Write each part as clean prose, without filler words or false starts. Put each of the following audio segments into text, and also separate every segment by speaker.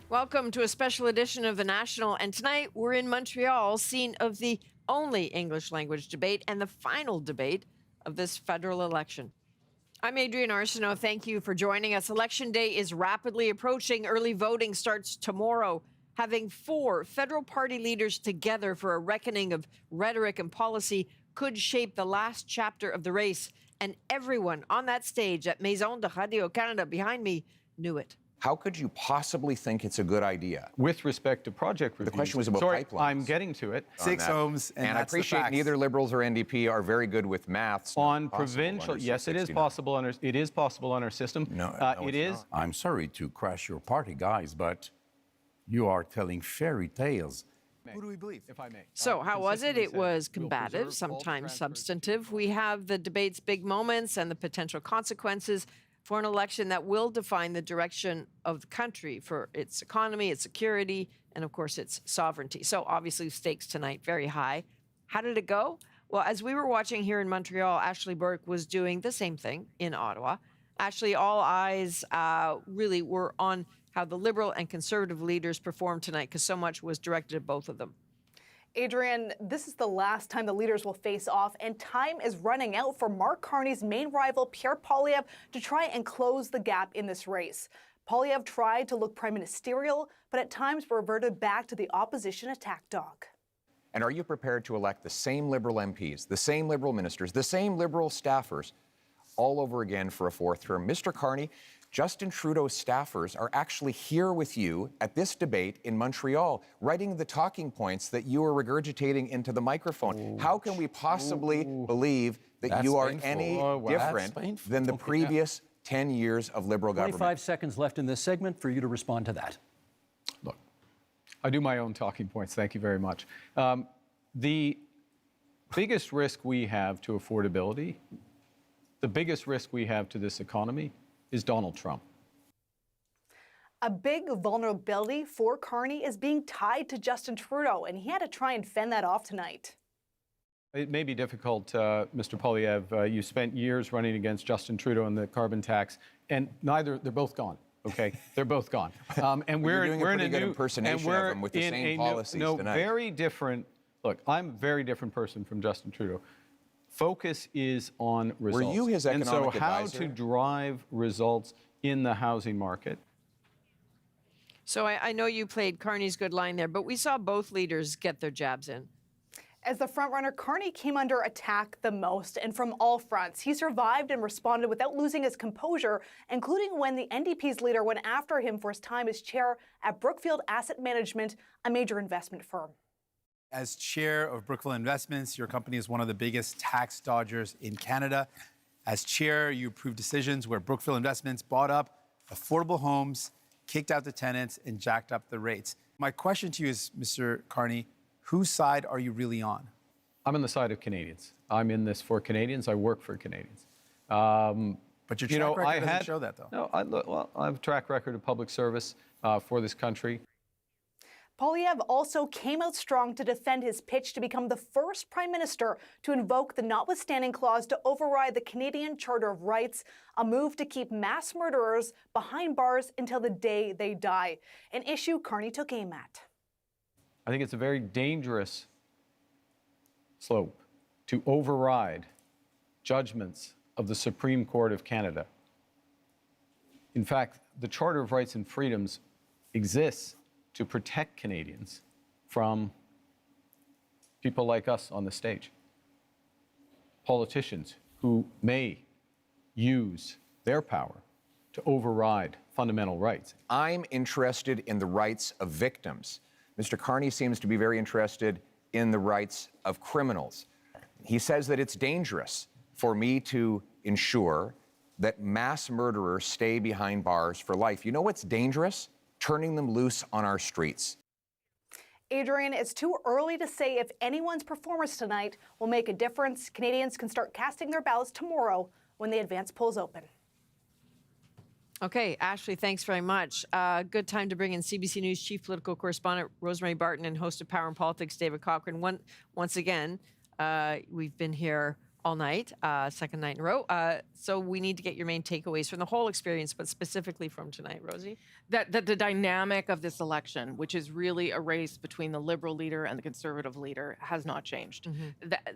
Speaker 1: Welcome to a special edition of The National, and tonight we're in Montreal, scene of the only English language debate and the final debate of this federal election. I'm Adrienne Arsenault. Thank you for joining us. Election day is rapidly approaching. Early voting starts tomorrow. Having four federal party leaders together for a reckoning of rhetoric and policy could shape the last chapter of the race. And everyone on that stage at Maison de Radio Canada behind me knew it.
Speaker 2: How could you possibly think it's a good idea?
Speaker 3: With respect to project reviews.
Speaker 2: The question was about pipelines.
Speaker 3: I'm getting to it.
Speaker 4: 6 homes, and
Speaker 2: I appreciate neither Liberals or NDP are very good with maths.
Speaker 3: On provincial, yes, it is possible under our system.
Speaker 2: No,
Speaker 3: it is.
Speaker 2: not.
Speaker 5: I'm sorry to crash your party, guys, but you are telling fairy tales.
Speaker 4: Who do we believe?
Speaker 3: If I may.
Speaker 1: So how was it? It was
Speaker 3: we'll
Speaker 1: combative,
Speaker 3: preserve all
Speaker 1: sometimes
Speaker 3: transfers.
Speaker 1: substantive. We have the debate's big moments and the potential consequences for an election that will define the direction of the country for its economy, its security, and of course its sovereignty. So obviously stakes tonight very high. How did it go? Well, as we were watching here in Montreal, Ashley Burke was doing the same thing in Ottawa. Ashley, all eyes really were on how the Liberal and Conservative leaders performed tonight because so much was directed at both of them.
Speaker 6: Adrienne, this is the last time the leaders will face off, and time is running out for Mark Carney's main rival, Pierre Poilievre, to try and close the gap in this race. Poilievre tried to look prime ministerial, but at times reverted back to the opposition attack dog.
Speaker 2: And are you prepared to elect the same Liberal MPs, the same Liberal ministers, the same Liberal staffers all over again for a fourth term? Mr. Carney, Justin Trudeau's staffers are actually here with you at this debate in Montreal, writing the talking points that you are regurgitating into the microphone. How can we possibly believe that you are any different than the previous 10 years of Liberal government?
Speaker 7: 25 seconds left in this segment for you to respond to that.
Speaker 3: Look, I do my own talking points. Thank you very much. The biggest risk we have to affordability, the biggest risk we have to this economy is Donald Trump.
Speaker 6: A big vulnerability for Carney is being tied to Justin Trudeau, and he had to try and fend that off tonight.
Speaker 3: It may be difficult, Mr. Poilievre. You spent years running against Justin Trudeau and the carbon tax, and they're both gone. Okay, they're both gone. And we're
Speaker 2: doing
Speaker 3: in
Speaker 2: a pretty
Speaker 3: a
Speaker 2: good
Speaker 3: new
Speaker 2: impersonation of him with the same policies tonight.
Speaker 3: Very different. Look, I'm a very different person from Justin Trudeau. Focus is on results.
Speaker 2: Were you his economic
Speaker 3: advisor? And
Speaker 2: advisor?
Speaker 3: so how to drive results in the housing market.
Speaker 1: So I know you played Carney's good line there, but we saw both leaders get their jabs in.
Speaker 6: As the frontrunner, Carney came under attack the most, and from all fronts. He survived and responded without losing his composure, including when the NDP's leader went after him for his time as chair at Brookfield Asset Management, a major investment firm.
Speaker 4: As chair of Brookfield Investments, your company is one of the biggest tax dodgers in Canada. As chair, you approved decisions where Brookfield Investments bought up affordable homes, kicked out the tenants, and jacked up the rates. My question to you is, Mr. Carney, whose side are you really on?
Speaker 3: I'm on the side of Canadians. I'm in this for Canadians. I work for Canadians.
Speaker 4: But your track record doesn't show that, though.
Speaker 3: No, I have a track record of public service for this country.
Speaker 6: Poilievre also came out strong to defend his pitch to become the first prime minister to invoke the notwithstanding clause to override the Canadian Charter of Rights, a move to keep mass murderers behind bars until the day they die, an issue Carney took aim at.
Speaker 3: I think it's a very dangerous slope to override judgments of the Supreme Court of Canada. In fact, the Charter of Rights and Freedoms exists to protect Canadians from people like us on the stage, politicians who may use their power to override fundamental rights.
Speaker 2: I'm interested in the rights of victims. Mr. Carney seems to be very interested in the rights of criminals. He says that it's dangerous for me to ensure that mass murderers stay behind bars for life. You know what's dangerous? Turning them loose on our streets.
Speaker 6: Adrienne, it's too early to say if anyone's performance tonight will make a difference. Canadians can start casting their ballots tomorrow when the advance polls open.
Speaker 1: Okay, Ashley, thanks very much. Good time to bring in CBC News chief political correspondent Rosemary Barton and host of Power and Politics David Cochrane. Once again, we've been here all night, second night in a row. So we need to get your main takeaways from the whole experience, but specifically from tonight, Rosie.
Speaker 8: That the dynamic of this election, which is really a race between the Liberal leader and the Conservative leader, has not changed.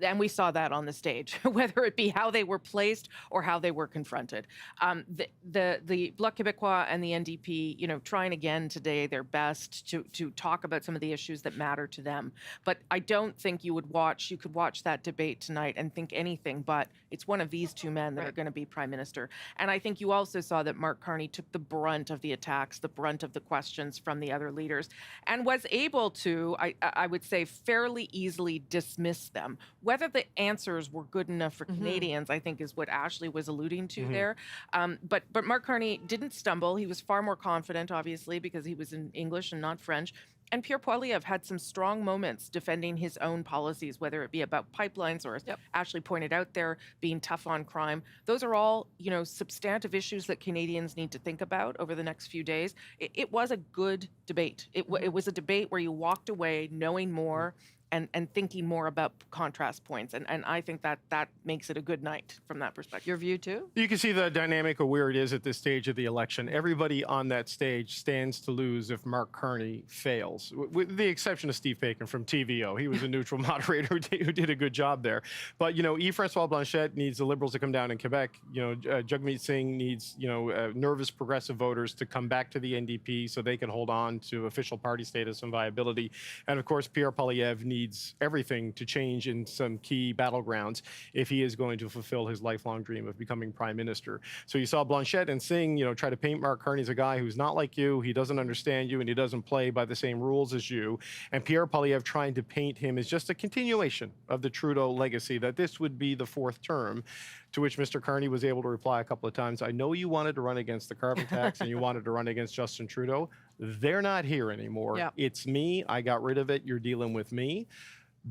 Speaker 8: And we saw that on the stage, whether it be how they were placed or how they were confronted. The Bloc Québécois and the NDP, trying again today their best to talk about some of the issues that matter to them. But I don't think you could watch that debate tonight and think anything but it's one of these two men that are going to be prime minister. And I think you also saw that Mark Carney took the brunt of the attacks, the brunt of the questions from the other leaders, and was able to, I would say, fairly easily dismiss them. Whether the answers were good enough for Canadians, I think, is what Ashley was alluding to there. But Mark Carney didn't stumble. He was far more confident, obviously, because he was in English and not French. And Pierre Poilievre had some strong moments defending his own policies, whether it be about pipelines or, as Ashley pointed out there, being tough on crime. Those are all, substantive issues that Canadians need to think about over the next few days. It was a good debate. It was a debate where you walked away knowing more and thinking more about contrast points. And I think that makes it a good night from that perspective.
Speaker 1: Your view, too?
Speaker 9: You can see the dynamic of where it is at this stage of the election. Everybody on that stage stands to lose if Mark Carney fails, with the exception of Steve Paikin from TVO. He was a neutral moderator who did a good job there. But, Yves-François Blanchet needs the Liberals to come down in Quebec. Jagmeet Singh needs, nervous progressive voters to come back to the NDP so they can hold on to official party status and viability. And, of course, Pierre Poilievre needs everything to change in some key battlegrounds if he is going to fulfill his lifelong dream of becoming prime minister. So you saw Blanchet and Singh, try to paint Mark Carney as a guy who's not like you, he doesn't understand you, and he doesn't play by the same rules as you. And Pierre Poilievre trying to paint him as just a continuation of the Trudeau legacy, that this would be the fourth term. To which Mr. Carney was able to reply a couple of times, I know you wanted to run against the carbon tax and you wanted to run against Justin Trudeau. They're not here anymore.
Speaker 1: Yep.
Speaker 9: It's me. I got rid of it. You're dealing with me.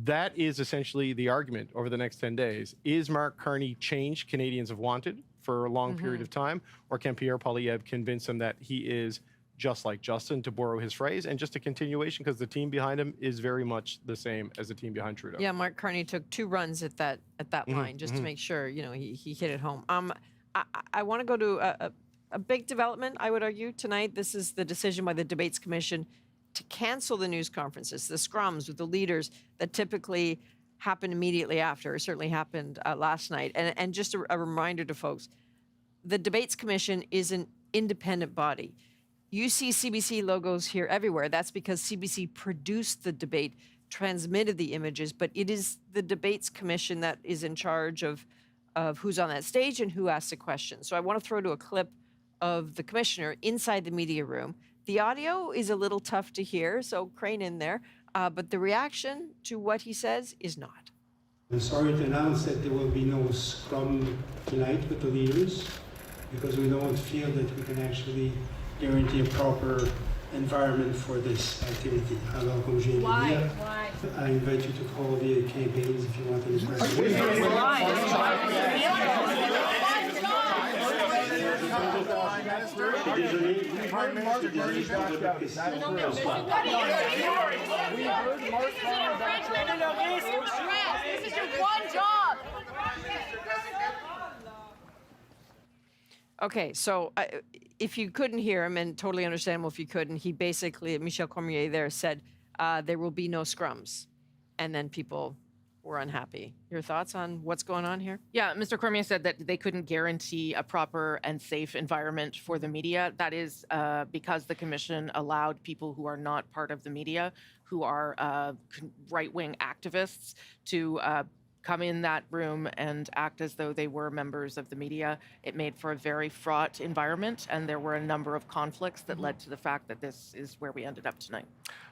Speaker 9: That is essentially the argument over the next 10 days. Is Mark Carney change Canadians have wanted for a long period of time? Or can Pierre Poilievre convince them that he is just like Justin, to borrow his phrase, and just a continuation because the team behind him is very much the same as the team behind Trudeau.
Speaker 1: Yeah, Mark Carney took 2 runs at that line just to make sure, he hit it home. I want to go to a big development, I would argue, tonight. This is the decision by the Debates Commission to cancel the news conferences, the scrums with the leaders that typically happen immediately after, or certainly happened last night. And just a reminder to folks, the Debates Commission is an independent body. You see CBC logos here everywhere. That's because CBC produced the debate, transmitted the images, but it is the Debates Commission that is in charge of who's on that stage and who asks the question. So I want to throw to a clip of the commissioner inside the media room. The audio is a little tough to hear, so crane in there, but the reaction to what he says is not.
Speaker 10: I'm sorry to announce that there will be no scrum tonight with the leaders because we don't feel that we can actually guarantee a proper environment for this activity. Alors, comme je viens de dire, I invite you to call the campaigns if you want any questions.
Speaker 11: This is your one job.
Speaker 1: Okay, so if you couldn't hear him, and totally understandable if you couldn't, he basically, Michel Cormier there said, there will be no scrums. And then people were unhappy. Your thoughts on what's going on here?
Speaker 8: Yeah, Mr. Cormier said that they couldn't guarantee a proper and safe environment for the media. That is because the commission allowed people who are not part of the media, who are right-wing activists, to come in that room and act as though they were members of the media. It made for a very fraught environment, and there were a number of conflicts that led to the fact that this is where we ended up tonight.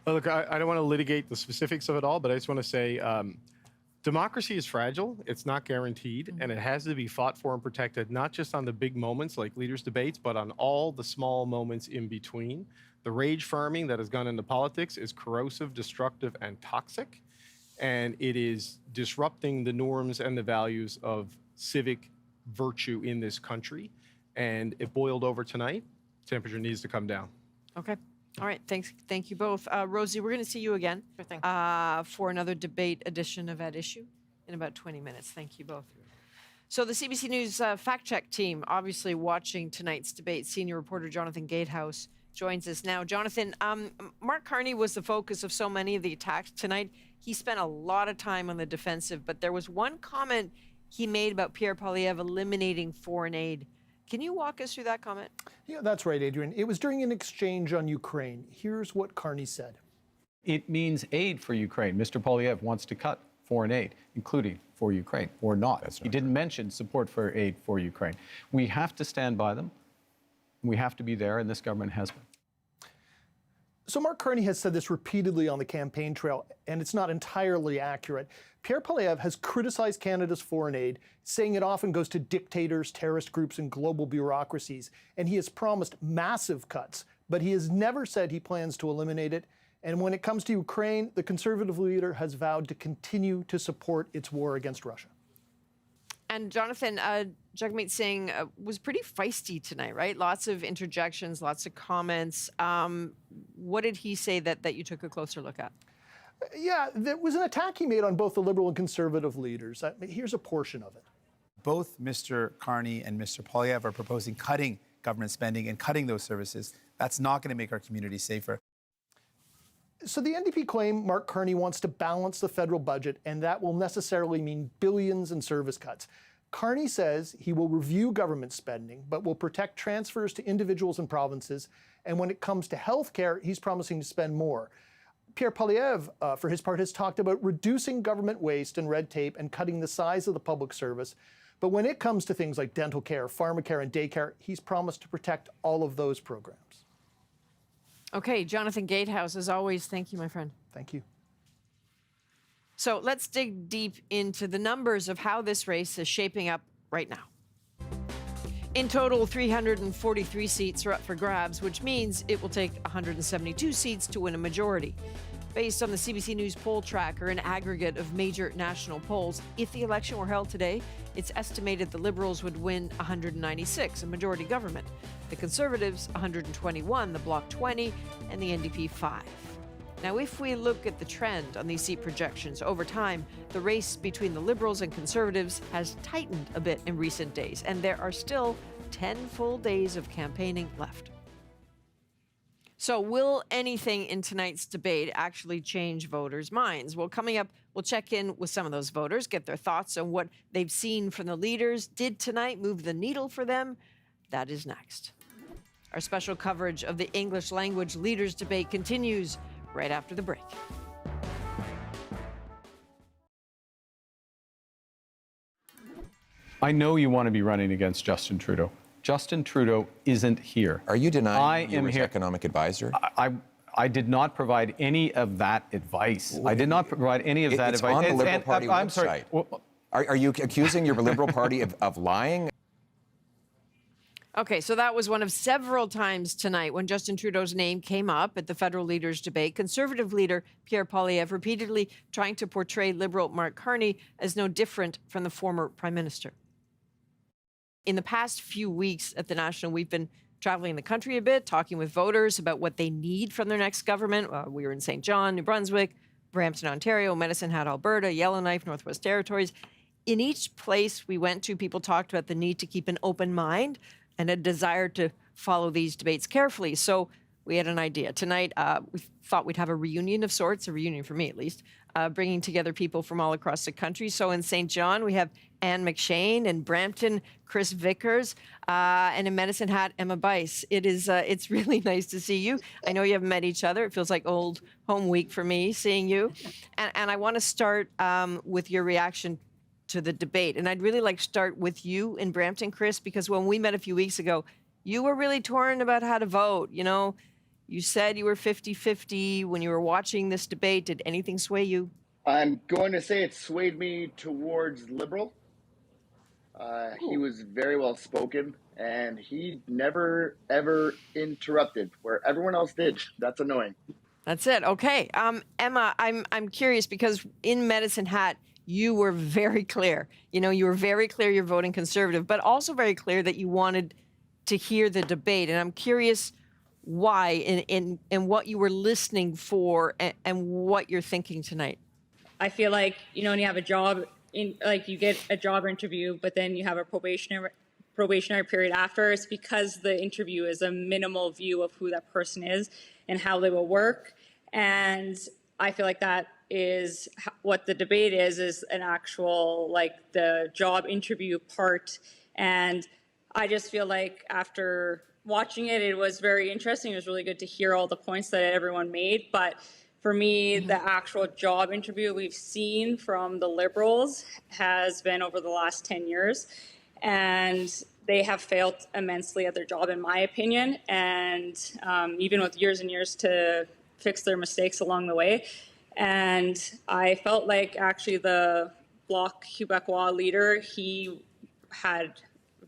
Speaker 9: Well, look, I don't want to litigate the specifics of it all, but I just want to say democracy is fragile. It's not guaranteed, and it has to be fought for and protected, not just on the big moments like leaders' debates, but on all the small moments in between. The rage farming that has gone into politics is corrosive, destructive, and toxic. And it is disrupting the norms and the values of civic virtue in this country. And it boiled over tonight. Temperature needs to come down.
Speaker 1: Okay. All right. Thank you both. Rosie, we're going to see you again
Speaker 8: Sure thing.
Speaker 1: for another debate edition of At Issue in about 20 minutes. Thank you both. So the CBC News fact check team, obviously watching tonight's debate. Senior reporter Jonathan Gatehouse joins us now. Jonathan, Mark Carney was the focus of so many of the attacks tonight. He spent a lot of time on the defensive, but there was one comment he made about Pierre Poilievre eliminating foreign aid. Can you walk us through that comment?
Speaker 11: Yeah, that's right, Adrienne. It was during an exchange on Ukraine. Here's what Carney said.
Speaker 3: It means aid for Ukraine. Mr. Poilievre wants to cut foreign aid, including for Ukraine, or not. He didn't mention support for aid for Ukraine. We have to stand by them. We have to be there, and this government has been.
Speaker 11: So Mark Carney has said this repeatedly on the campaign trail, and it's not entirely accurate. Pierre Poilievre has criticized Canada's foreign aid, saying it often goes to dictators, terrorist groups, and global bureaucracies. And he has promised massive cuts, but he has never said he plans to eliminate it. And when it comes to Ukraine, the Conservative leader has vowed to continue to support its war against Russia.
Speaker 1: And Jonathan, Jagmeet Singh was pretty feisty tonight, right? Lots of interjections, lots of comments. What did he say that you took a closer look at?
Speaker 11: Yeah, there was an attack he made on both the Liberal and Conservative leaders. Here's a portion of it.
Speaker 4: Both Mr. Carney and Mr. Poilievre are proposing cutting government spending and cutting those services. That's not going to make our community safer.
Speaker 11: So the NDP claim Mark Carney wants to balance the federal budget, and that will necessarily mean billions in service cuts. Carney says he will review government spending, but will protect transfers to individuals and provinces. And when it comes to health care, he's promising to spend more. Pierre Poilievre, for his part, has talked about reducing government waste and red tape and cutting the size of the public service. But when it comes to things like dental care, pharmacare, and daycare, he's promised to protect all of those programs.
Speaker 1: Okay, Jonathan Gatehouse, as always, thank you, my friend.
Speaker 11: Thank you.
Speaker 1: So let's dig deep into the numbers of how this race is shaping up right now. In total, 343 seats are up for grabs, which means it will take 172 seats to win a majority. Based on the CBC News poll tracker, an aggregate of major national polls, if the election were held today, it's estimated the Liberals would win 196, a majority government. The Conservatives, 121, the Bloc 20, and the NDP 5. Now, if we look at the trend on these seat projections over time, the race between the Liberals and Conservatives has tightened a bit in recent days, and there are still 10 full days of campaigning left. So will anything in tonight's debate actually change voters' minds? Well, coming up, we'll check in with some of those voters, get their thoughts on what they've seen from the leaders. Did tonight move the needle for them? That is next. Our special coverage of the English language leaders debate continues right after the break.
Speaker 3: I know you want to be running against Justin Trudeau. Justin Trudeau isn't here.
Speaker 2: Are you denying you were his
Speaker 3: here.
Speaker 2: economic advisor?
Speaker 3: I did not provide any of that advice. I did not provide any of that advice.
Speaker 2: It's on the Liberal Party
Speaker 3: I'm
Speaker 2: website.
Speaker 3: sorry. Well,
Speaker 2: Are you accusing your Liberal Party of lying?
Speaker 1: Okay, so that was one of several times tonight when Justin Trudeau's name came up at the federal leaders' debate. Conservative leader Pierre Poilievre repeatedly trying to portray Liberal Mark Carney as no different from the former Prime Minister. In the past few weeks at the National, we've been traveling the country a bit, talking with voters about what they need from their next government. We were in St. John, New Brunswick, Brampton, Ontario, Medicine Hat, Alberta, Yellowknife, Northwest Territories. In each place we went to, people talked about the need to keep an open mind and a desire to follow these debates carefully. So we had an idea. Tonight, we thought we'd have a reunion of sorts, a reunion for me at least, bringing together people from all across the country. So in St. John, we have Anne McShane, in Brampton, Chris Vickers, and in Medicine Hat, Emma Bice. It's really nice to see you. I know you haven't met each other. It feels like old home week for me, seeing you. And I want to start with your reaction to the debate. And I'd really like to start with you in Brampton, Chris, because when we met a few weeks ago, you were really torn about how to vote. You know, you said you were 50-50 when you were watching this debate. Did anything sway you?
Speaker 12: I'm going to say it swayed me towards Liberal. He was very well spoken, and he never, ever interrupted where everyone else did. That's annoying.
Speaker 1: That's it. Okay. Emma, I'm curious because in Medicine Hat, you were very clear. You know, you were very clear you're voting Conservative, but also very clear that you wanted to hear the debate. And I'm curious why and what you were listening for and what you're thinking tonight.
Speaker 13: I feel like, you know, when you have a job, like you get a job interview, but then you have a probationary period after. It's because the interview is a minimal view of who that person is and how they will work. And I feel like that is what the debate is an actual, like, the job interview part. And I just feel like after watching it, it was very interesting. It was really good to hear all the points that everyone made. But for me, the actual job interview we've seen from the Liberals has been over the last 10 years. And they have failed immensely at their job, in my opinion. And even with years and years to fix their mistakes along the way. And I felt like actually the Bloc Québécois leader, he had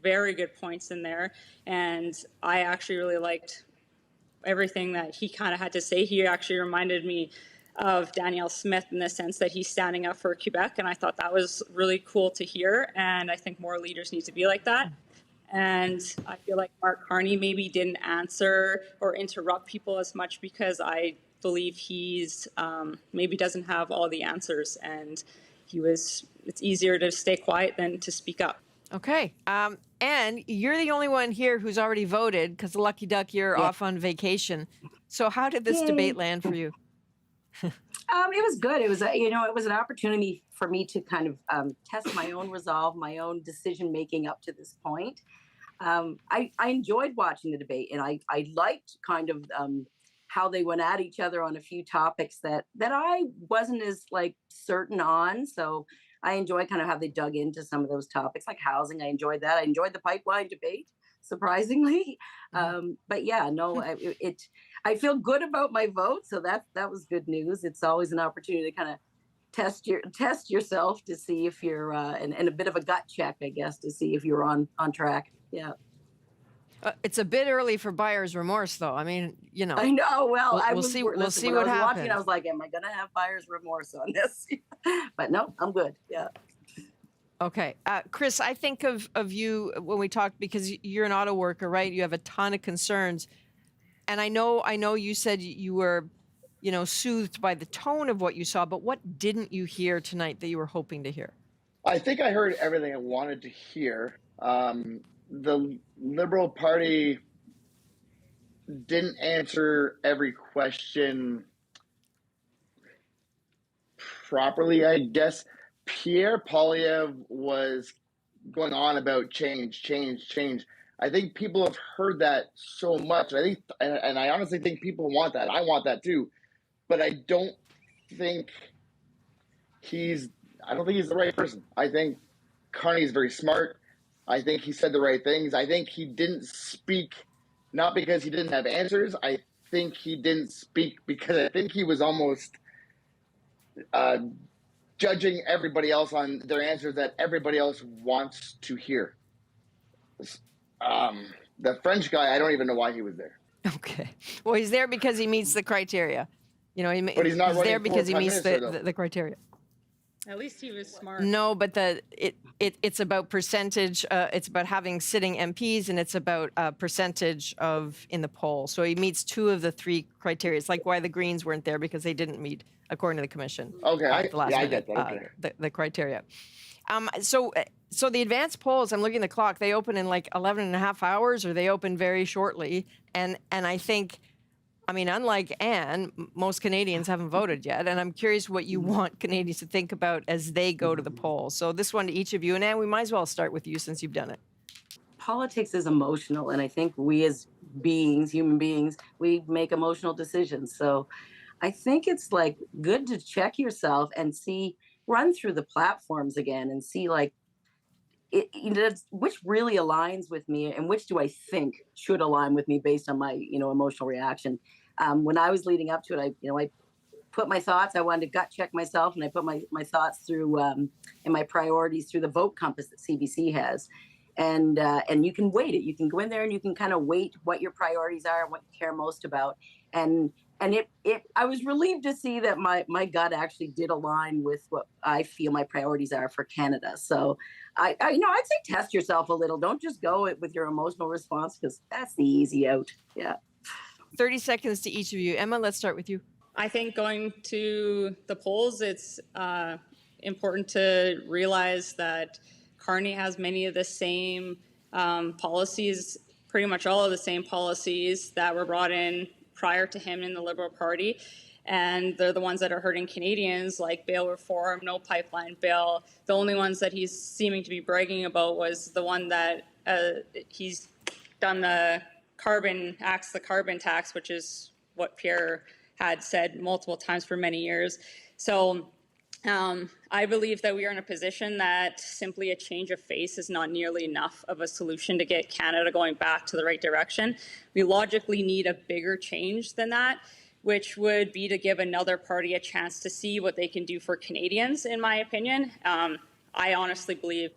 Speaker 13: very good points in there. And I actually really liked everything that he kind of had to say. He actually reminded me of Danielle Smith in the sense that he's standing up for Quebec. And I thought that was really cool to hear. And I think more leaders need to be like that. And I feel like Mark Carney maybe didn't answer or interrupt people as much because I believe he's maybe doesn't have all the answers, and it's easier to stay quiet than to speak up.
Speaker 1: Okay. And you're the only one here who's already voted because lucky duck, you're off on vacation. So how did this debate land for you?
Speaker 14: It was good. It was, it was an opportunity for me to kind of test my own resolve, my own decision making up to this point. I enjoyed watching the debate, and I liked kind of how they went at each other on a few topics that I wasn't as certain on. So I enjoyed kind of how they dug into some of those topics, like housing. I enjoyed that. I enjoyed the pipeline debate, surprisingly. But yeah, no, I feel good about my vote. So that was good news. It's always an opportunity to kind of test yourself to see if you're, and a bit of a gut check, I guess, to see if you're on track. Yeah.
Speaker 1: It's a bit early for buyer's remorse, though. I mean,
Speaker 14: I know. Well,
Speaker 1: we'll see what happens.
Speaker 14: Watching, I was like, am I going to have buyer's remorse on this? But no, I'm good. Yeah.
Speaker 1: Okay. Chris, I think of you when we talked, because you're an auto worker, right? You have a ton of concerns. And I know you said you were, soothed by the tone of what you saw, but what didn't you hear tonight that you were hoping to hear?
Speaker 12: I think I heard everything I wanted to hear. The Liberal Party didn't answer every question properly, I guess. Pierre Poilievre was going on about change. I think people have heard that so much. And I honestly think people want that. I want that too. But I don't think he's the right person. I think Carney's very smart. I think he said the right things. I think he didn't speak, not because he didn't have answers. I think he didn't speak because I think he was almost judging everybody else on their answers that everybody else wants to hear. The French guy, I don't even know why he was there.
Speaker 1: Okay. Well, he's there because he meets the criteria.
Speaker 12: But he's not
Speaker 1: there because he meets the criteria.
Speaker 13: At least he was smart.
Speaker 1: No, but it's about percentage. It's about having sitting MPs, and it's about percentage in the poll. So he meets 2 of the 3 criteria. It's like why the Greens weren't there, because they didn't meet, according to the commission.
Speaker 12: Okay,
Speaker 1: I get that.
Speaker 12: Okay.
Speaker 1: The criteria. So the advanced polls, I'm looking at the clock. They open in 11 and a half hours, or they open very shortly. And I think, unlike Anne, most Canadians haven't voted yet, and I'm curious what you want Canadians to think about as they go to the polls. So this one to each of you, and Anne, we might as well start with you since you've done it.
Speaker 14: Politics is emotional, and I think we as human beings, we make emotional decisions. So I think it's good to check yourself and run through the platforms again and see which really aligns with me and which do I think should align with me based on my emotional reaction. When I was leading up to it, I put my thoughts. I wanted to gut check myself, and I put my thoughts through and my priorities through the vote compass that CBC has, and you can weight it. You can go in there and you can kind of weight what your priorities are and what you care most about. And I was relieved to see that my gut actually did align with what I feel my priorities are for Canada. So I'd say test yourself a little. Don't just go with your emotional response, because that's the easy out. Yeah.
Speaker 1: 30 seconds to each of you. Emma, let's start with you.
Speaker 13: I think going to the polls, it's important to realize that Carney has many of the same policies, pretty much all of the same policies that were brought in prior to him in the Liberal Party. And they're the ones that are hurting Canadians, like bail reform, no pipeline bill. The only ones that he's seeming to be bragging about was the one that he's done the carbon tax, which is what Pierre had said multiple times for many years. So I believe that we are in a position that simply a change of face is not nearly enough of a solution to get Canada going back to the right direction. We logically need a bigger change than that, which would be to give another party a chance to see what they can do for Canadians, in my opinion. I honestly believe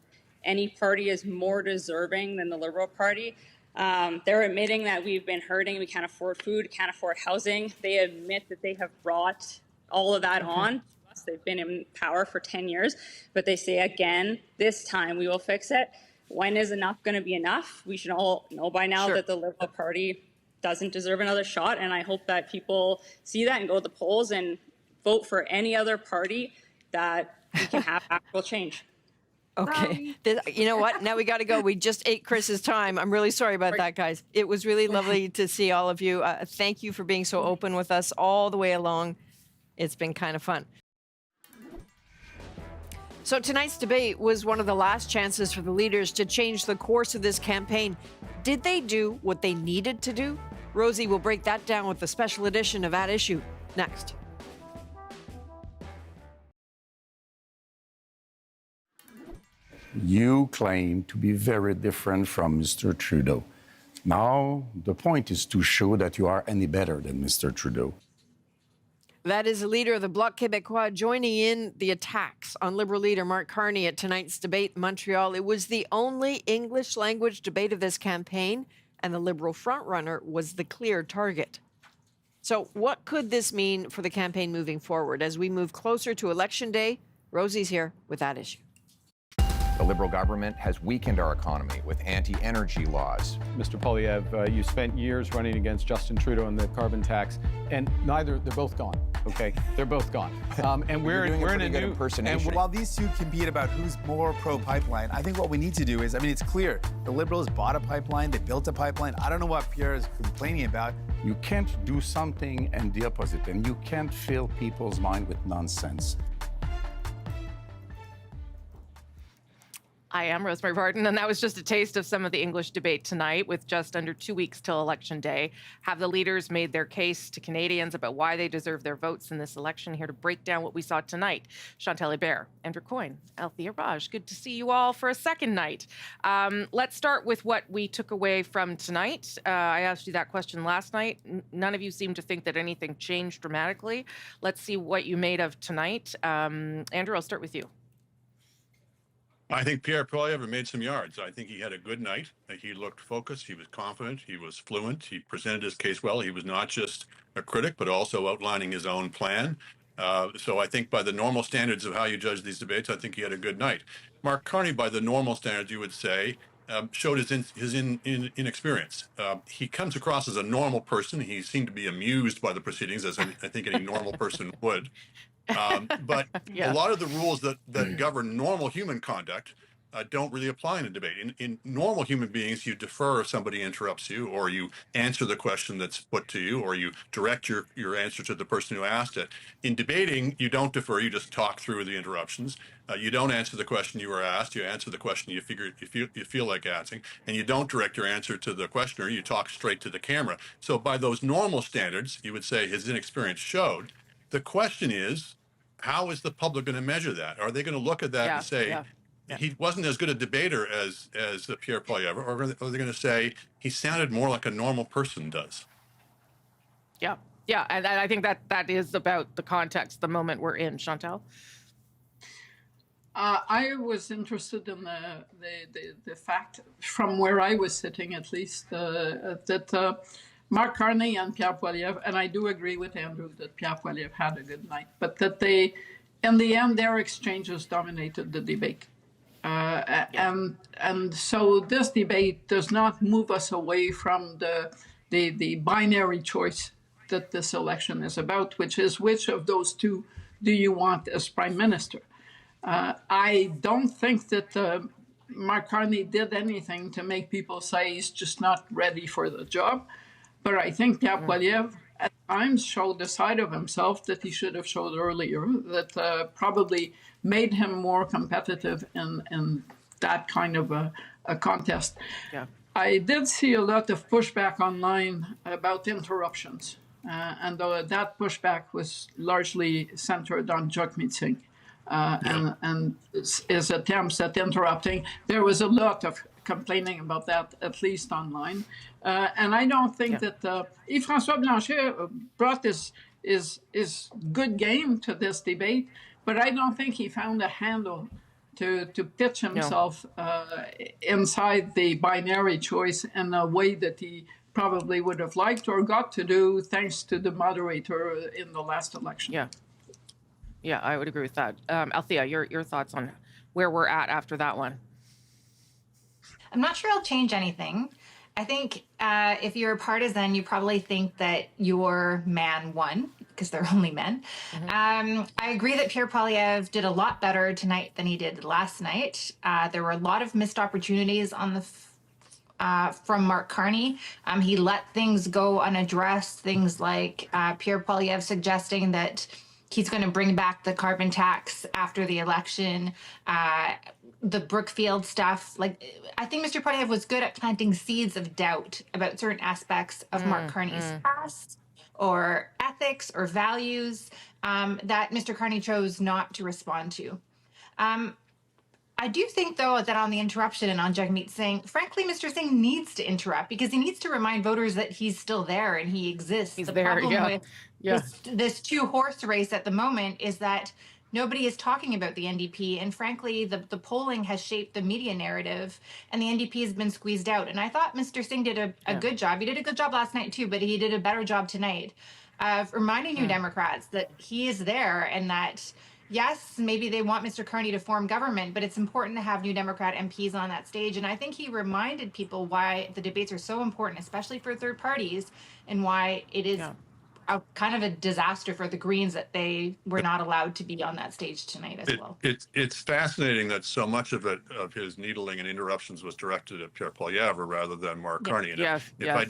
Speaker 13: any party is more deserving than the Liberal Party. They're admitting that we've been hurting, we can't afford food, can't afford housing. They admit that they have brought all of that on. They've been in power for 10 years, but they say again, this time we will fix it. When is enough going to be enough? We should all know by now that the Liberal Party doesn't deserve another shot, and I hope that people see that and go to the polls and vote for any other party that we can have actual change.
Speaker 1: Okay. You know what? Now we got to go. We just ate Chris's time. I'm really sorry about that, guys. It was really lovely to see all of you. Thank you for being so open with us all the way along. It's been kind of fun. So tonight's debate was one of the last chances for the leaders to change the course of this campaign. Did they do what they needed to do? Rosie will break that down with the special edition of At Issue next.
Speaker 5: You claim to be very different from Mr. Trudeau. Now, the point is to show that you are any better than Mr. Trudeau.
Speaker 1: That is the leader of the Bloc Québécois joining in the attacks on Liberal leader Mark Carney at tonight's debate in Montreal. It was the only English language debate of this campaign, and the Liberal frontrunner was the clear target. So what could this mean for the campaign moving forward? As we move closer to Election Day, Rosie's here with That Issue.
Speaker 2: The Liberal government has weakened our economy with anti-energy laws.
Speaker 3: Mr. Poilievre, you spent years running against Justin Trudeau and the carbon tax, and they're both gone. Okay, they're both gone. And we're in a new
Speaker 2: impersonation.
Speaker 4: While these two compete about who's more pro-pipeline, I think what we need to do is, it's clear. The Liberals bought a pipeline, they built a pipeline. I don't know what Pierre is complaining about.
Speaker 5: You can't do something and the opposite, and you can't fill people's mind with nonsense.
Speaker 8: I am Rosemary Barton, and that was just a taste of some of the English debate tonight with just under 2 weeks till Election Day. Have the leaders made their case to Canadians about why they deserve their votes in this election? Here to break down what we saw tonight, Chantal Hébert, Andrew Coyne, Althea Raj. Good to see you all for a second night. Let's start with what we took away from tonight. I asked you that question last night. None of you seem to think that anything changed dramatically. Let's see what you made of tonight. Andrew, I'll start with you.
Speaker 15: I think Pierre Poilievre made some yards. I think he had a good night. He looked focused. He was confident. He was fluent. He presented his case well. He was not just a critic, but also outlining his own plan. So I think by the normal standards of how you judge these debates, I think he had a good night. Mark Carney, by the normal standards, you would say, showed his inexperience. He comes across as a normal person. He seemed to be amused by the proceedings, as I think any normal person would. But a lot of the rules that govern normal human conduct don't really apply in a debate. In normal human beings, you defer if somebody interrupts you, or you answer the question that's put to you, or you direct your answer to the person who asked it. In debating, you don't defer, you just talk through the interruptions. You don't answer the question you were asked, you answer the question you feel like asking, and you don't direct your answer to the questioner, you talk straight to the camera. So by those normal standards, you would say his inexperience showed. The question is, how is the public going to measure that? Are they going to look at that and say, he wasn't as good a debater as Pierre Poilievre, or are they going to say he sounded more like a normal person does?
Speaker 8: Yeah, and I think that is about the context, the moment we're in. Chantal?
Speaker 16: I was interested in the fact, from where I was sitting at least, that Mark Carney and Pierre Poilievre, and I do agree with Andrew that Pierre Poilievre had a good night, but that they, in the end, their exchanges dominated the debate. And so this debate does not move us away from the binary choice that this election is about, which is which of those two do you want as prime minister? I don't think that Mark Carney did anything to make people say he's just not ready for the job. But I think Pierre Poilievre at times showed the side of himself that he should have showed earlier, that probably made him more competitive in that kind of a contest.
Speaker 8: Yeah.
Speaker 16: I did see a lot of pushback online about interruptions, and that pushback was largely centered on Jagmeet Singh and his attempts at interrupting. There was a lot of complaining about that, at least online. And I don't think that Yves-François Blanchet brought his good game to this debate, but I don't think he found a handle to pitch himself inside the binary choice in a way that he probably would have liked or got to do thanks to the moderator in the last election.
Speaker 8: Yeah, I would agree with that. Althea, your thoughts on where we're at after that one?
Speaker 17: I'm not sure I'll change anything. I think if you're a partisan, you probably think that your man won because they're only men. I agree that Pierre Poilievre did a lot better tonight than he did last night. There were a lot of missed opportunities on the from Mark Carney. He let things go unaddressed, things like Pierre Poilievre suggesting that he's going to bring back the carbon tax after the election. The Brookfield stuff, like I think Mr. Poilievre was good at planting seeds of doubt about certain aspects of Mark Carney's past or ethics or values that Mr. Carney chose not to respond to. I do think, though, that on the interruption and on Jagmeet Singh, frankly, Mr. Singh needs to interrupt because he needs to remind voters that he's still there and he exists.
Speaker 8: He's
Speaker 17: the
Speaker 8: there,
Speaker 17: problem with this two-horse race at the moment is that nobody is talking about the NDP. And frankly, the polling has shaped the media narrative and the NDP has been squeezed out. And I thought Mr. Singh did a good job. He did a good job last night, too, but he did a better job tonight of reminding New Democrats that he is there and that, yes, maybe they want Mr. Carney to form government, but it's important to have New Democrat MPs on that stage. And I think he reminded people why the debates are so important, especially for third parties, and why it is a kind of a disaster for the Greens that they were not allowed to be on that stage tonight as well.
Speaker 15: It's fascinating that so much of his needling and interruptions was directed at Pierre Poilievre rather than Mark Carney. And if I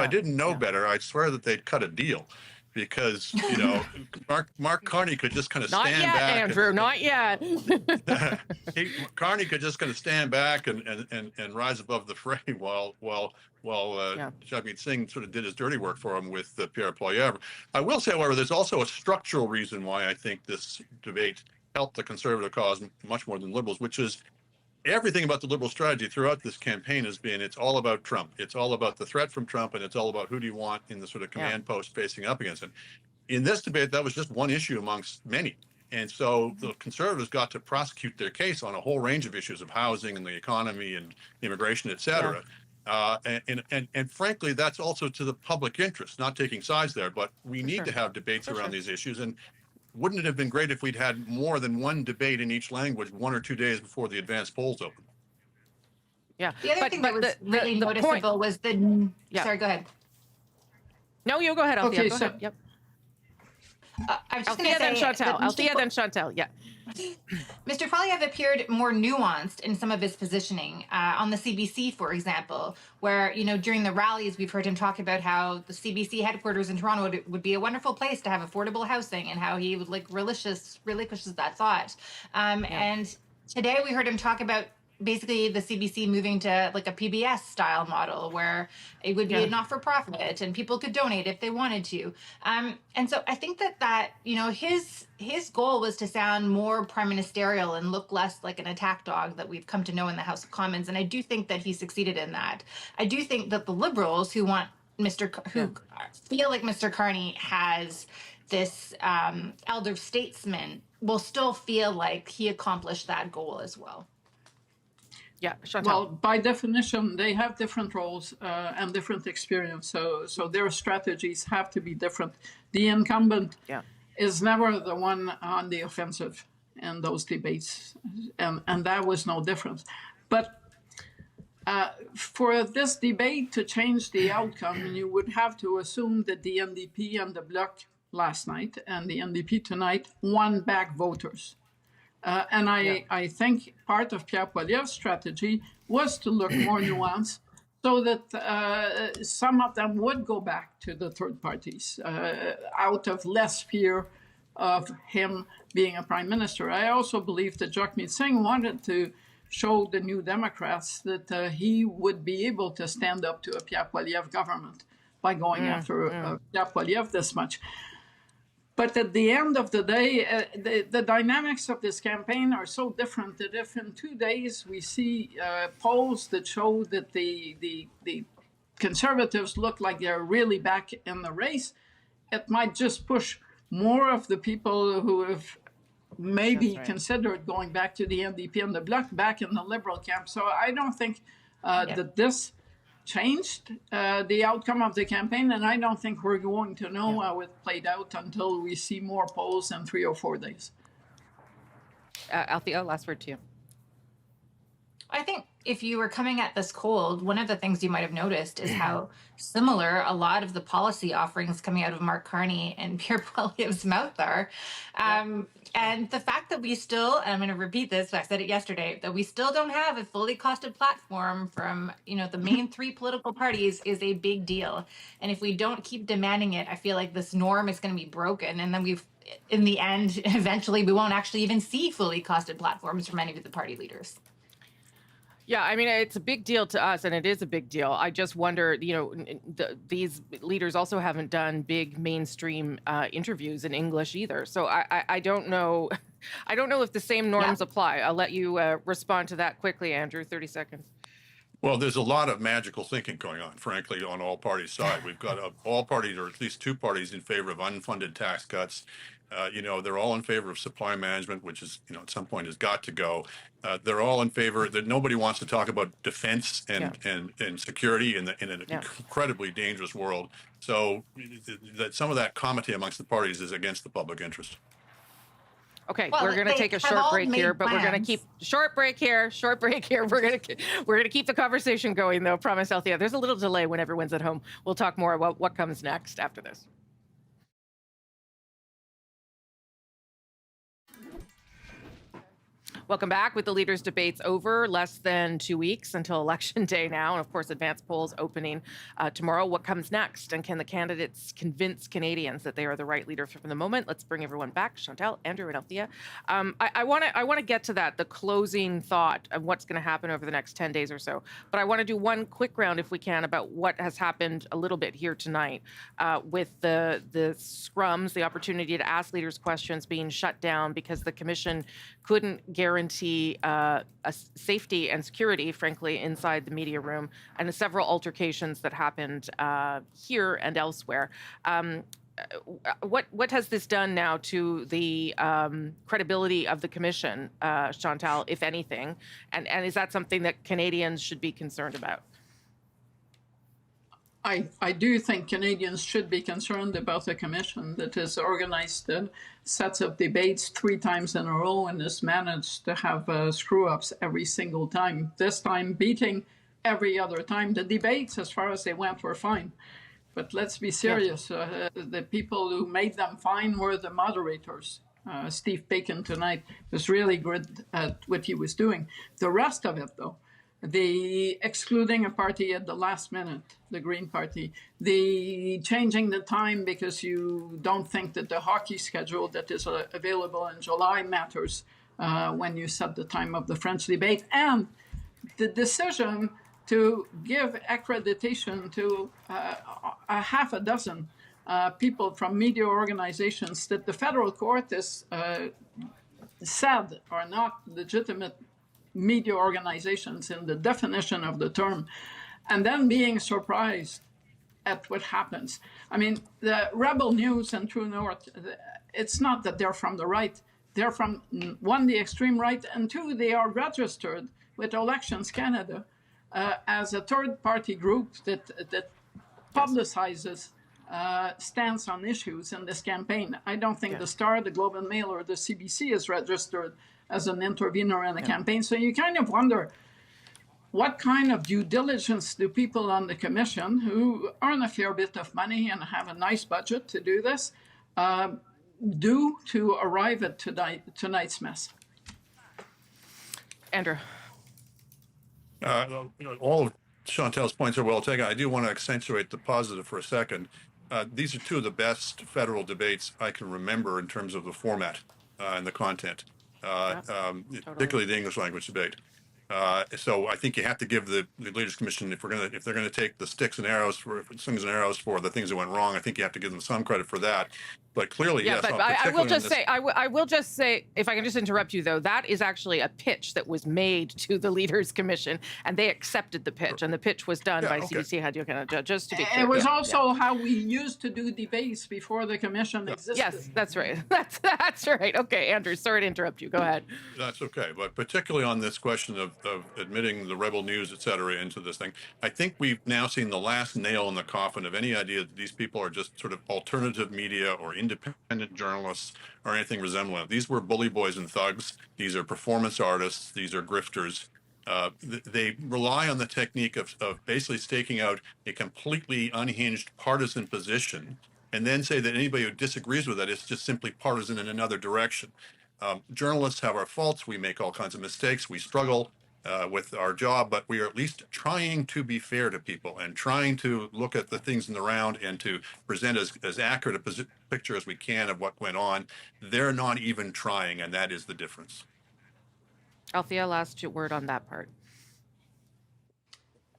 Speaker 15: didn't know better, I'd swear that they'd cut a deal. Because Mark Carney could just kind of stand back.
Speaker 8: Not yet, Andrew. Not yet.
Speaker 15: Carney could just kind of stand back and rise above the fray while Jagmeet Singh sort of did his dirty work for him with Pierre Poilievre. I will say, however, there's also a structural reason why I think this debate helped the Conservative cause much more than Liberals, which is everything about the Liberal strategy throughout this campaign has been it's all about Trump. It's all about the threat from Trump, and it's all about who do you want in the sort of command post facing up against him. In this debate, that was just one issue amongst many. And so the Conservatives got to prosecute their case on a whole range of issues of housing and the economy and immigration, et cetera. And frankly, that's also to the public interest, not taking sides there, but we need to have debates around these issues. And wouldn't it have been great if we'd had more than one debate in each language 1 or 2 days before the advanced polls opened?
Speaker 8: Yeah.
Speaker 17: The other thing that was really noticeable was the... Sorry, go ahead.
Speaker 8: No, you go ahead, Althea. Go ahead. Yep.
Speaker 17: I was just
Speaker 8: Althea then
Speaker 17: say
Speaker 8: Chantal. Althea then Chantal. Yeah.
Speaker 17: Mr. Poilievre appeared more nuanced in some of his positioning on the CBC, for example, where, during the rallies, we've heard him talk about how the CBC headquarters in Toronto would be a wonderful place to have affordable housing and how he would relinquishes that thought. And today we heard him talk about basically the CBC moving to like a PBS style model where it would be a not-for-profit and people could donate if they wanted to. And so I think that his goal was to sound more prime ministerial and look less like an attack dog that we've come to know in the House of Commons. And I do think that he succeeded in that. I do think that the Liberals who feel like Mr. Carney has this elder statesman will still feel like he accomplished that goal as well.
Speaker 8: Yeah, Chantal.
Speaker 16: Well, by definition, they have different roles and different experience, so their strategies have to be different. The incumbent is never the one on the offensive in those debates, and that was no different. But for this debate to change the outcome, you would have to assume that the NDP and the Bloc last night and the NDP tonight won back voters. And I think part of Pierre Poilievre's strategy was to look more nuanced so that some of them would go back to the third parties out of less fear of him being a prime minister. I also believe that Jagmeet Singh wanted to show the New Democrats that he would be able to stand up to a Pierre Poilievre government by going after Pierre Poilievre this much. But at the end of the day, the dynamics of this campaign are so different that if in 2 days we see polls that show that the Conservatives look like they're really back in the race, it might just push more of the people who have maybe considered going back to the NDP and the Bloc back in the Liberal camp. So I don't think that this changed the outcome of the campaign, and I don't think we're going to know how it played out until we see more polls in 3 or 4 days.
Speaker 8: Althea, last word to you.
Speaker 17: I think if you were coming at this cold, one of the things you might have noticed is how similar a lot of the policy offerings coming out of Mark Carney and Pierre Poilievre's mouth are. And the fact that we still, and I'm going to repeat this, I said it yesterday, that we still don't have a fully costed platform from, the main three political parties is a big deal. And if we don't keep demanding it, I feel like this norm is going to be broken. And then in the end, eventually we won't actually even see fully costed platforms from any of the party leaders.
Speaker 8: Yeah, I mean, it's a big deal to us, and it is a big deal. I just wonder, these leaders also haven't done big mainstream interviews in English either. So I don't know. I don't know if the same norms apply. I'll let you respond to that quickly, Andrew. 30 seconds.
Speaker 15: Well, there's a lot of magical thinking going on, frankly, on all parties' side. We've got all parties, or at least two parties, in favor of unfunded tax cuts. They're all in favor of supply management, which is, at some point has got to go. They're all in favor that nobody wants to talk about defense and security in an incredibly dangerous world. So that some of that comity amongst the parties is against the public interest.
Speaker 8: Okay, we're going to take a short break here, but we're going to keep short break here. We're going to keep the conversation going, though. Promise, Althea. There's a little delay when everyone's at home. We'll talk more about what comes next after this. Welcome back. With the leaders' debates over, less than 2 weeks until Election Day now, and of course, advance polls opening tomorrow. What comes next? And can the candidates convince Canadians that they are the right leader for the moment? Let's bring everyone back. Chantal, Andrew, and Althea. I want to get to that, the closing thought of what's going to happen over the next 10 days or so. But I want to do one quick round, if we can, about what has happened a little bit here tonight with the scrums, the opportunity to ask leaders questions being shut down because the commission couldn't guarantee safety and security, frankly, inside the media room, and several altercations that happened here and elsewhere. What has this done now to the credibility of the commission, Chantal, if anything? And is that something that Canadians should be concerned about?
Speaker 16: I do think Canadians should be concerned about a commission that has organized sets of debates 3 times in a row and has managed to have screw-ups every single time. This time beating every other time. The debates, as far as they went, were fine. But let's be serious. The people who made them fine were the moderators. Steve Bacon tonight was really good at what he was doing. The rest of it, though, the excluding a party at the last minute, the Green Party, the changing the time because you don't think that the hockey schedule that is available in July matters when you set the time of the French debate, and the decision to give accreditation to a half a dozen people from media organizations that the federal court has said are not legitimate media organizations in the definition of the term, and then being surprised at what happens. I mean, the Rebel News and True North, it's not that they're from the right. They're from, one, the extreme right, and two, they are registered with Elections Canada as a third-party group that publicizes stance on issues in this campaign. I don't think the Star, the Globe and Mail, or the CBC is registered as an intervener in the campaign. So you kind of wonder, what kind of due diligence do people on the commission who earn a fair bit of money and have a nice budget to do this do to arrive at tonight's mess?
Speaker 8: Andrew.
Speaker 15: All of Chantal's points are well taken. I do want to accentuate the positive for a second. These are two of the best federal debates I can remember in terms of the format and the content, particularly the English language debate. So I think you have to give the Leaders Commission, if they're gonna take the slings and arrows for the things that went wrong, I think you have to give them some credit for that. But clearly,
Speaker 8: Yeah,
Speaker 15: yes.
Speaker 8: but I will just say, I will just say, if I can just interrupt you though, that is actually a pitch that was made to the Leaders Commission, and they accepted the pitch, and the pitch was done by CBC Hadiokan, just to be clear.
Speaker 16: It was also how we used to do debates before the commission existed.
Speaker 8: Yes, that's right. That's right. Okay, Andrew, sorry to interrupt you. Go ahead.
Speaker 15: That's okay. But particularly on this question of admitting the rebel news, et cetera, into this thing, I think we've now seen the last nail in the coffin of any idea that these people are just sort of alternative media or independent journalists or anything resembling it. These were bully boys and thugs. These are performance artists. These are grifters. They rely on the technique of basically staking out a completely unhinged partisan position and then say that anybody who disagrees with that is just simply partisan in another direction. Journalists have our faults. We make all kinds of mistakes. We struggle with our job, but we are at least trying to be fair to people and trying to look at the things in the round and to present as accurate a picture as we can of what went on. They're not even trying, and that is the difference.
Speaker 8: Althea, last word on that part.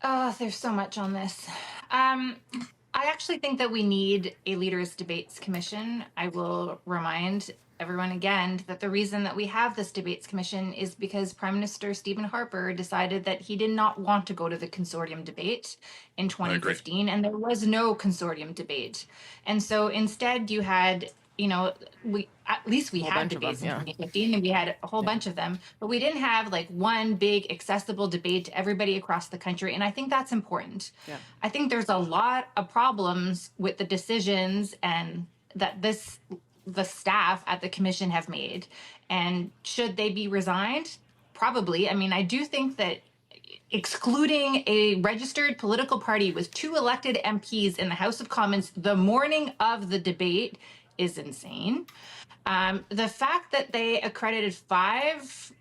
Speaker 17: Oh, there's so much on this. I actually think that we need a Leaders Debates Commission. I will remind everyone again that the reason that we have this Debates Commission is because Prime Minister Stephen Harper decided that he did not want to go to the consortium debate in 2015, and there was no consortium debate. And so instead you had, at least we had debates in 2015, and we had a whole bunch of them, but we didn't have like one big accessible debate to everybody across the country. And I think that's important. Yeah. I think there's a lot of problems with the decisions and that the staff at the commission have made. And should they be resigned? Probably. I mean, I do think that excluding a registered political party with 2 elected MPs in the House of Commons the morning of the debate is insane. The fact that they accredited 5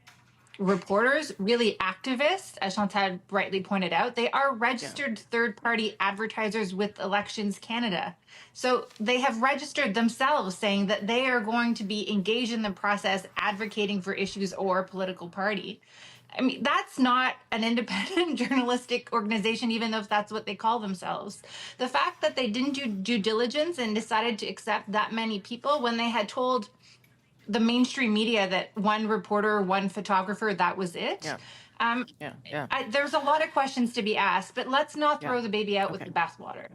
Speaker 17: reporters, really activists, as Chantal rightly pointed out, they are registered third-party advertisers with Elections Canada. So they have registered themselves saying that they are going to be engaged in the process advocating for issues or a political party. I mean, that's not an independent journalistic organization, even if that's what they call themselves. The fact that they didn't do due diligence and decided to accept that many people when they had told the mainstream media that 1 reporter, 1 photographer, that was it. There's a lot of questions to be asked, but let's not throw the baby out with the bathwater.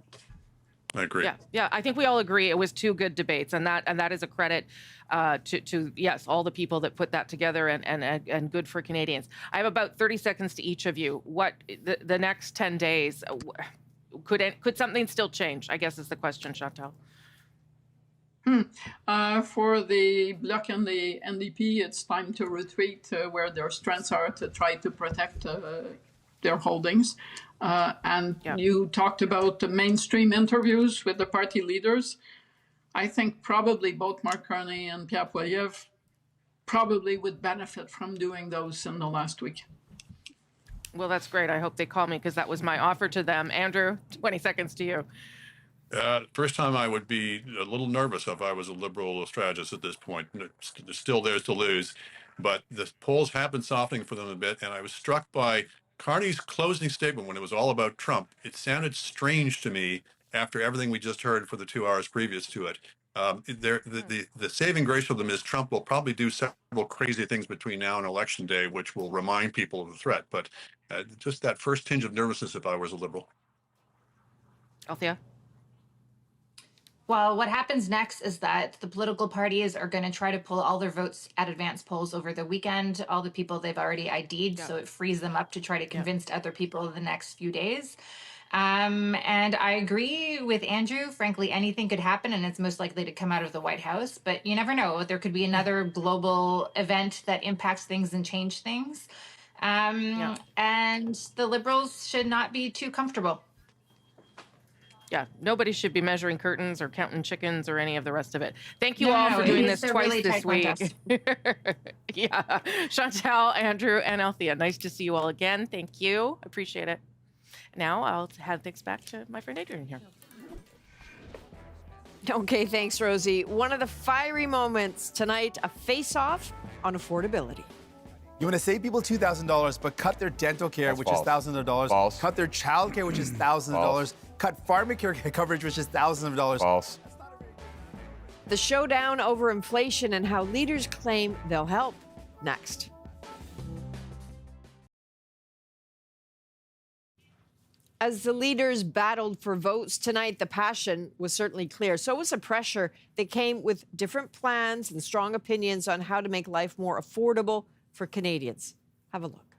Speaker 15: I agree.
Speaker 8: Yeah. I think we all agree it was 2 good debates, and that is a credit to yes, all the people that put that together, and good for Canadians. I have about 30 seconds to each of you. What the next 10 days could something still change? I guess is the question, Chantal.
Speaker 16: For the Bloc and the NDP, it's time to retreat where their strengths are to try to protect their holdings. You talked about the mainstream interviews with the party leaders. I think probably both Mark Carney and Pierre Poilievre probably would benefit from doing those in the last week.
Speaker 8: Well, that's great. I hope they call me because that was my offer to them. Andrew, 20 seconds to you.
Speaker 15: First time I would be a little nervous if I was a Liberal strategist at this point. There's still theirs to lose, but the polls have been softening for them a bit, and I was struck by Carney's closing statement when it was all about Trump. It sounded strange to me after everything we just heard for the 2 hours previous to it. The saving grace of them is Trump will probably do several crazy things between now and Election Day, which will remind people of the threat. But just that first tinge of nervousness if I was a Liberal.
Speaker 8: Althea?
Speaker 17: Well, what happens next is that the political parties are going to try to pull all their votes at advance polls over the weekend, all the people they've already ID'd, so it frees them up to try to convince other people in the next few days. And I agree with Andrew. Frankly, anything could happen, and it's most likely to come out of the White House. But you never know. There could be another global event that impacts things and change things. And the Liberals should not be too comfortable.
Speaker 8: Yeah, nobody should be measuring curtains or counting chickens or any of the rest of it. Thank you
Speaker 17: No,
Speaker 8: all
Speaker 17: no,
Speaker 8: for
Speaker 17: it
Speaker 8: doing
Speaker 17: is
Speaker 8: this
Speaker 17: a
Speaker 8: twice
Speaker 17: really
Speaker 8: this
Speaker 17: tight
Speaker 8: week.
Speaker 17: contest.
Speaker 8: Yeah, Chantal, Andrew, and Althea, nice to see you all again. Thank you. Appreciate it. Now I'll hand things back to my friend Adrienne here.
Speaker 1: Okay, thanks, Rosie. One of the fiery moments tonight, a face-off on affordability.
Speaker 4: You want to save people $2,000, but cut their dental care,
Speaker 2: That's
Speaker 4: which
Speaker 2: false.
Speaker 4: is thousands of dollars.
Speaker 2: False.
Speaker 4: Cut their child care, which is thousands of dollars. Cut pharmacare coverage, which is thousands of dollars.
Speaker 2: False.
Speaker 1: The showdown over inflation and how leaders claim they'll help. Next. As the leaders battled for votes tonight, the passion was certainly clear. So was the pressure that came with different plans and strong opinions on how to make life more affordable for Canadians. Have a look.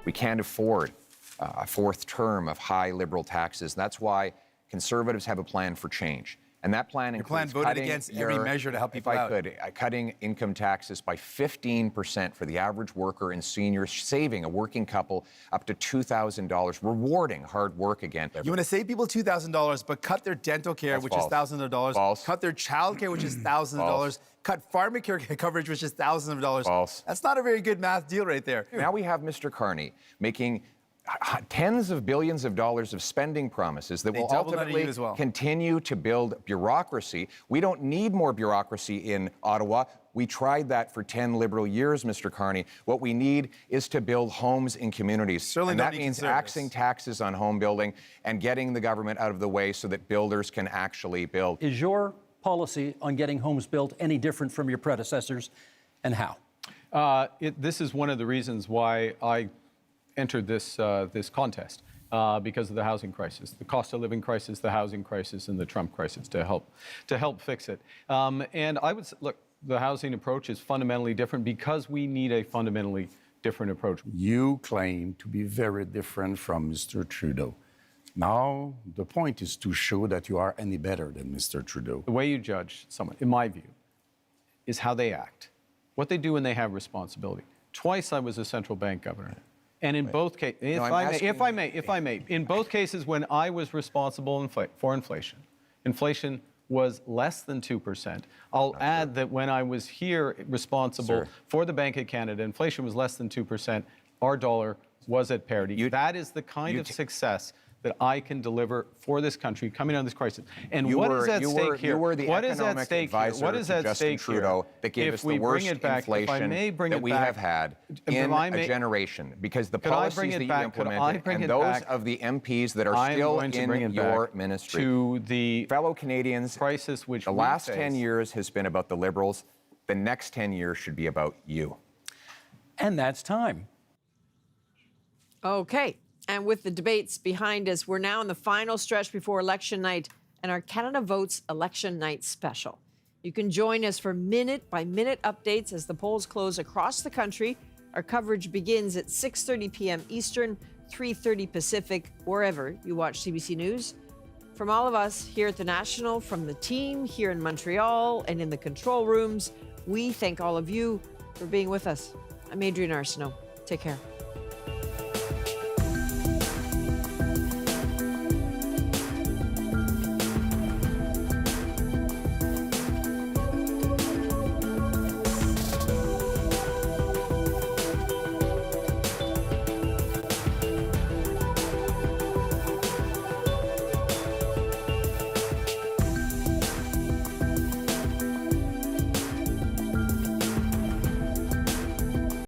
Speaker 2: We can't afford a fourth term of high Liberal taxes. That's why Conservatives have a plan for change. And that plan
Speaker 4: Your plan
Speaker 2: includes
Speaker 4: voted
Speaker 2: cutting
Speaker 4: against every measure to help people out.
Speaker 2: If I could, cutting income taxes by 15% for the average worker and seniors, saving a working couple up to $2,000, rewarding hard work again.
Speaker 4: You want to save people $2,000, but cut their dental care,
Speaker 2: That's
Speaker 4: which
Speaker 2: false.
Speaker 4: is thousands of dollars.
Speaker 2: False.
Speaker 4: Cut their child care, which is thousands of dollars. Cut pharmacare coverage, which is thousands of dollars.
Speaker 2: False.
Speaker 4: That's not a very good math deal right there.
Speaker 2: Now we have Mr. Carney making tens of billions of dollars of spending promises that
Speaker 4: They
Speaker 2: will
Speaker 4: doubled out of
Speaker 2: ultimately
Speaker 4: you as well.
Speaker 2: continue to build bureaucracy. We don't need more bureaucracy in Ottawa. We tried that for 10 Liberal years, Mr. Carney. What we need is to build homes in communities.
Speaker 4: Certainly
Speaker 2: and
Speaker 4: don't
Speaker 2: that
Speaker 4: need
Speaker 2: means
Speaker 4: Conservatives.
Speaker 2: axing taxes on home building and getting the government out of the way so that builders can actually build.
Speaker 7: Is your policy on getting homes built any different from your predecessors, and how?
Speaker 3: This is one of the reasons why I entered this contest, because of the housing crisis, the cost of living crisis, the housing crisis, and the Trump crisis to help fix it. And I would look, the housing approach is fundamentally different because we need a fundamentally different approach.
Speaker 5: You claim to be very different from Mr. Trudeau. Now, the point is to show that you are any better than Mr. Trudeau.
Speaker 3: The way you judge someone, in my view, is how they act, what they do when they have responsibility. Twice I was a central bank governor. And in both cases, if I may, in both cases when I was responsible for inflation, inflation was less than 2%. I'll add that when I was here responsible for the Bank of Canada, inflation was less than 2%. Our dollar was at parity. That is the kind of success that I can deliver for this country coming out of this crisis. And what is at stake here?
Speaker 2: You were the
Speaker 3: What is at
Speaker 2: economic
Speaker 3: stake here?
Speaker 2: advisor
Speaker 3: What is
Speaker 2: to
Speaker 3: at
Speaker 2: Justin
Speaker 3: stake
Speaker 2: Trudeau
Speaker 3: here?
Speaker 2: that gave
Speaker 3: If
Speaker 2: us
Speaker 3: we
Speaker 2: the
Speaker 3: bring
Speaker 2: worst
Speaker 3: it back, if I
Speaker 2: inflation
Speaker 3: may bring
Speaker 2: that
Speaker 3: it
Speaker 2: we
Speaker 3: back,
Speaker 2: have had
Speaker 3: if
Speaker 2: in
Speaker 3: I
Speaker 2: a
Speaker 3: may-
Speaker 2: generation, because the
Speaker 3: Could I
Speaker 2: policies
Speaker 3: bring it
Speaker 2: that you
Speaker 3: back? Could I
Speaker 2: implemented
Speaker 3: bring
Speaker 2: and
Speaker 3: it
Speaker 2: those
Speaker 3: back?
Speaker 2: of the MPs that are
Speaker 3: I am
Speaker 2: still
Speaker 3: going to bring
Speaker 2: in
Speaker 3: it
Speaker 2: your
Speaker 3: back
Speaker 2: ministry.
Speaker 3: to the
Speaker 2: fellow Canadians,
Speaker 3: crisis which
Speaker 2: the
Speaker 3: we
Speaker 2: last
Speaker 3: face.
Speaker 2: 10 years has been about the Liberals. The next 10 years should be about you.
Speaker 7: And that's time.
Speaker 1: Okay. And with the debates behind us, we're now in the final stretch before election night and our Canada Votes Election Night special. You can join us for minute-by-minute updates as the polls close across the country. Our coverage begins at 6:30 p.m. Eastern, 3:30 Pacific, wherever you watch CBC News. From all of us here at the National, from the team here in Montreal and in the control rooms, we thank all of you for being with us. I'm Adrienne Arsenault. Take care.